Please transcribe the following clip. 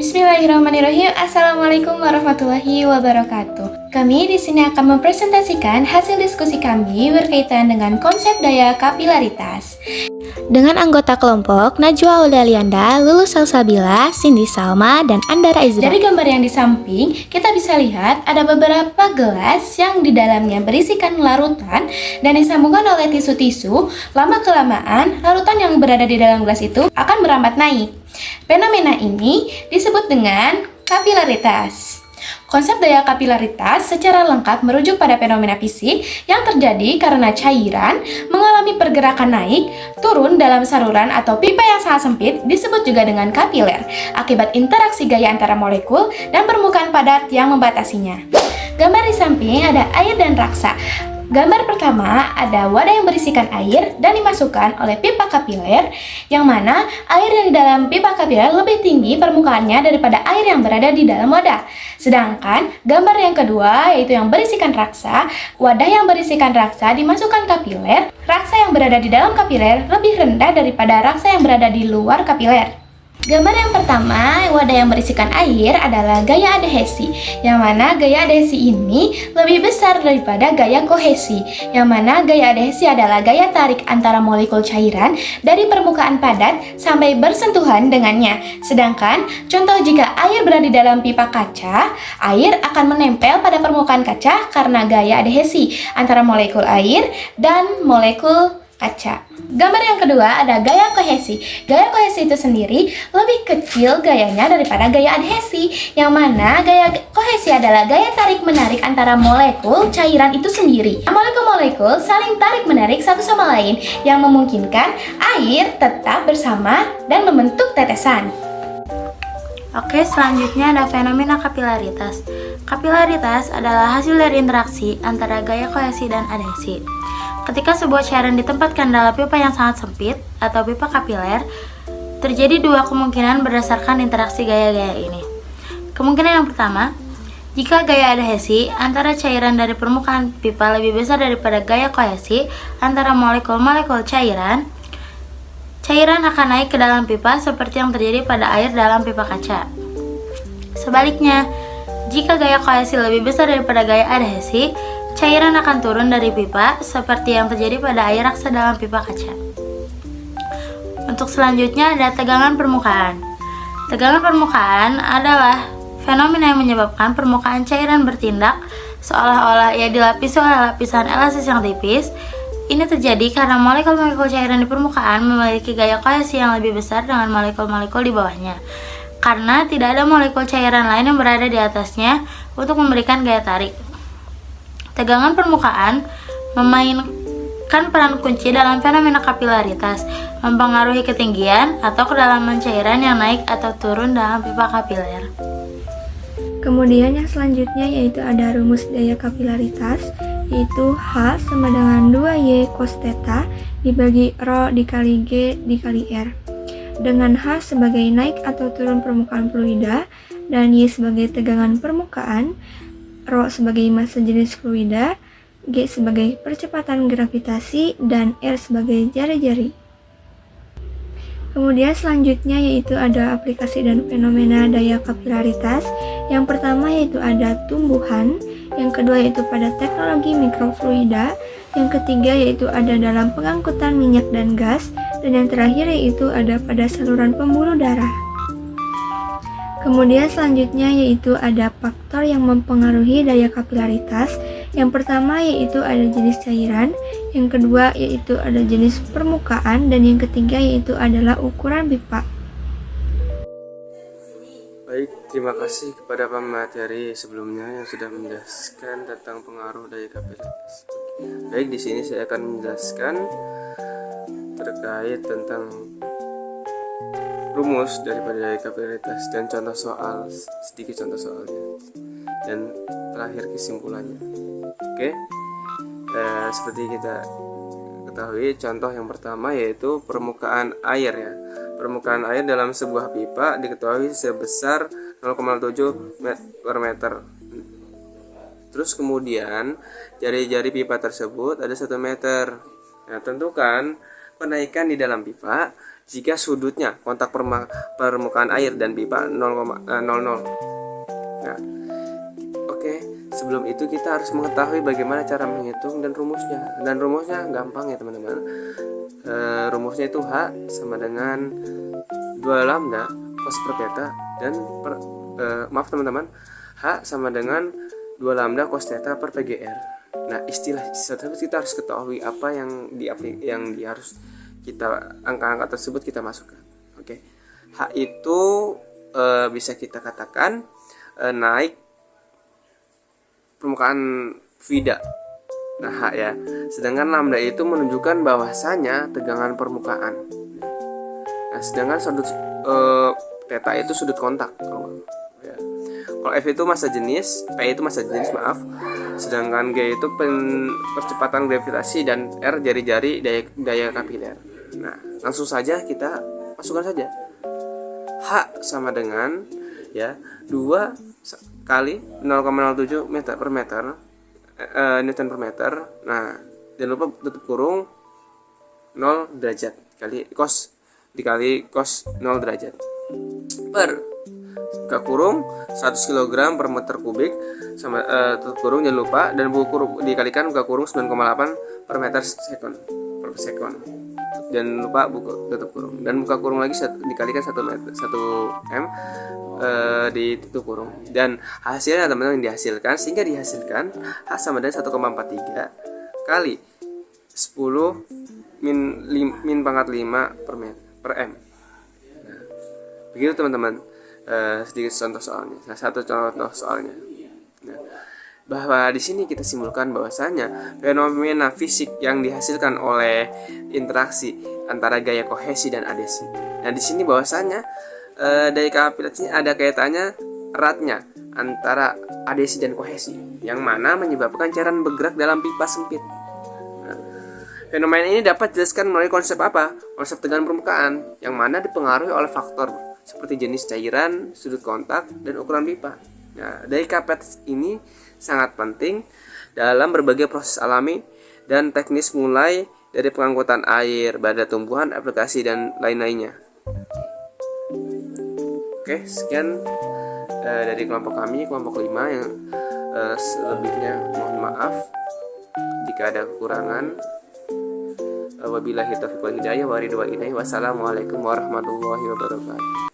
Bismillahirrahmanirrahim. Assalamualaikum warahmatullahi wabarakatuh. Kami di sini akan mempresentasikan hasil diskusi kami berkaitan dengan konsep daya kapilaritas. Dengan anggota kelompok Najwa Aulia Lianda, Lulu Salsabila, Cindy Salma, dan Andara Izra. Dari gambar yang di samping, kita bisa lihat ada beberapa gelas yang di dalamnya berisikan larutan dan disambungkan oleh tisu-tisu. Lama-kelamaan, larutan yang berada di dalam gelas itu akan merambat naik. Fenomena ini disebut dengan kapilaritas. Konsep daya kapilaritas secara lengkap merujuk pada fenomena fisik yang terjadi karena cairan mengalami pergerakan naik, turun dalam saluran atau pipa yang sangat sempit, disebut juga dengan kapiler, akibat interaksi gaya antara molekul dan permukaan padat yang membatasinya. Gambar di samping ada air dan raksa. Gambar pertama ada wadah yang berisikan air dan dimasukkan oleh pipa kapiler, yang mana air yang di dalam pipa kapiler lebih tinggi permukaannya daripada air yang berada di dalam wadah. Sedangkan gambar yang kedua yaitu yang berisikan raksa, wadah yang berisikan raksa dimasukkan kapiler, raksa yang berada di dalam kapiler lebih rendah daripada raksa yang berada di luar kapiler. Gambar yang pertama, wadah yang berisikan air adalah gaya adhesi, yang mana gaya adhesi ini lebih besar daripada gaya kohesi, yang mana gaya adhesi adalah gaya tarik antara molekul cairan dari permukaan padat sampai bersentuhan dengannya. Sedangkan, contoh jika air berada di dalam pipa kaca, air akan menempel pada permukaan kaca karena gaya adhesi antara molekul air dan molekul kaca. Gambar yang kedua ada gaya kohesi. Gaya kohesi itu sendiri lebih kecil gayanya daripada gaya adhesi, yang mana gaya kohesi adalah gaya tarik-menarik antara molekul cairan itu sendiri. Molekul-molekul saling tarik-menarik satu sama lain yang memungkinkan air tetap bersama dan membentuk tetesan. Oke, selanjutnya ada fenomena kapilaritas. Kapilaritas adalah hasil dari interaksi antara gaya kohesi dan adhesi. Ketika sebuah cairan ditempatkan dalam pipa yang sangat sempit atau pipa kapiler, terjadi dua kemungkinan berdasarkan interaksi gaya-gaya ini. Kemungkinan yang pertama, jika gaya adhesi antara cairan dari permukaan pipa lebih besar daripada gaya kohesi antara molekul-molekul cairan, cairan akan naik ke dalam pipa seperti yang terjadi pada air dalam pipa kaca. Sebaliknya, jika gaya kohesi lebih besar daripada gaya adhesi, cairan akan turun dari pipa seperti yang terjadi pada air raksa dalam pipa kaca. Untuk selanjutnya ada tegangan permukaan. Tegangan permukaan adalah fenomena yang menyebabkan permukaan cairan bertindak seolah-olah ia dilapisi oleh lapisan elastis yang tipis. Ini terjadi karena molekul-molekul cairan di permukaan memiliki gaya kohesi yang lebih besar dengan molekul-molekul di bawahnya, karena tidak ada molekul cairan lain yang berada di atasnya untuk memberikan gaya tarik. Tegangan permukaan memainkan peran kunci dalam fenomena kapilaritas, mempengaruhi ketinggian atau kedalaman cairan yang naik atau turun dalam pipa kapiler. Kemudian yang selanjutnya yaitu ada rumus daya kapilaritas, yaitu H sama dengan 2Y cos theta dibagi rho dikali G dikali R. Dengan H sebagai naik atau turun permukaan fluida dan Y sebagai tegangan permukaan, Rho sebagai massa jenis fluida, G sebagai percepatan gravitasi, dan R sebagai jari-jari. Kemudian selanjutnya yaitu ada aplikasi dan fenomena daya kapilaritas. Yang pertama yaitu ada tumbuhan, yang kedua yaitu pada teknologi mikrofluida, yang ketiga yaitu ada dalam pengangkutan minyak dan gas, dan yang terakhir yaitu ada pada saluran pembuluh darah. Kemudian selanjutnya yaitu ada faktor yang mempengaruhi daya kapilaritas. Yang pertama yaitu ada jenis cairan, yang kedua yaitu ada jenis permukaan, dan yang ketiga yaitu adalah ukuran pipa. Baik, terima kasih kepada pemateri sebelumnya yang sudah menjelaskan tentang pengaruh daya kapilaritas. Baik, di sini saya akan menjelaskan terkait tentang rumus daripada daya kapilaritas dan contoh soal, sedikit contoh soalnya, dan terakhir kesimpulannya. Oke, seperti kita ketahui, contoh yang pertama yaitu permukaan air ya. Permukaan air dalam sebuah pipa diketahui sebesar 0,7 per meter. Terus kemudian jari-jari pipa tersebut ada 1 meter. Nah, tentukan penaikan di dalam pipa jika sudutnya kontak permukaan air dan pipa 0,00. Nah, oke. Sebelum itu kita harus mengetahui bagaimana cara menghitung dan rumusnya. Dan rumusnya gampang ya teman-teman. Rumusnya itu H sama dengan 2 lambda cos per theta dan maaf teman-teman, H sama dengan 2 lambda cos theta per PGR. Nah, istilah kita harus ketahui apa yang harus kita angka-angka tersebut kita masukkan. Oke. H itu bisa kita katakan naik permukaan vida. Nah, H ya. Sedangkan lambda itu menunjukkan bahwasanya tegangan permukaan. Nah, sedangkan sudut theta itu sudut kontak. Ya. Kalau F itu massa jenis, P itu massa jenis, maaf. Sedangkan G itu percepatan gravitasi dan R jari-jari daya kapiler. Nah, langsung saja kita masukkan saja. H sama dengan ya 2 kali 0,07 meter per meter Newton per meter. Nah, jangan lupa tutup kurung 0 derajat kali cos dikali cos 0 derajat per buka kurung 100 kg per meter kubik sama tutup kurung jangan lupa, dan buka kurung dikalikan buka kurung 9,8 per meter sekon per sekon. Jangan lupa buka tutup kurung dan buka kurung lagi dikalikan 1 m ditutup kurung, dan hasilnya teman-teman yang dihasilkan sehingga dihasilkan H sama dengan 1,43 kali 10 min pangkat 5 per m. Nah, begitu teman-teman. Sedikit contoh soalnya. Satu contoh soalnya. Nah, bahwa di sini kita simpulkan bahwasanya fenomena fisik yang dihasilkan oleh interaksi antara gaya kohesi dan adhesi. Nah, di sini bahwasanya daya kapilaritas ini ada kaitannya eratnya antara adhesi dan kohesi, yang mana menyebabkan cairan bergerak dalam pipa sempit. Nah, fenomena ini dapat dijelaskan melalui konsep apa? Konsep tegangan permukaan, yang mana dipengaruhi oleh faktor seperti jenis cairan, sudut kontak, dan ukuran pipa. Nah, daya kapilaritas ini sangat penting dalam berbagai proses alami dan teknis, mulai dari pengangkutan air, badan tumbuhan, aplikasi, dan lain-lainnya. Oke, sekian dari kelompok kami, kelompok 5 yang selebihnya mohon maaf jika ada kekurangan. Wabillahi taufiq wal hidayah wa ridwan ilahi. Wassalamualaikum warahmatullahi wabarakatuh.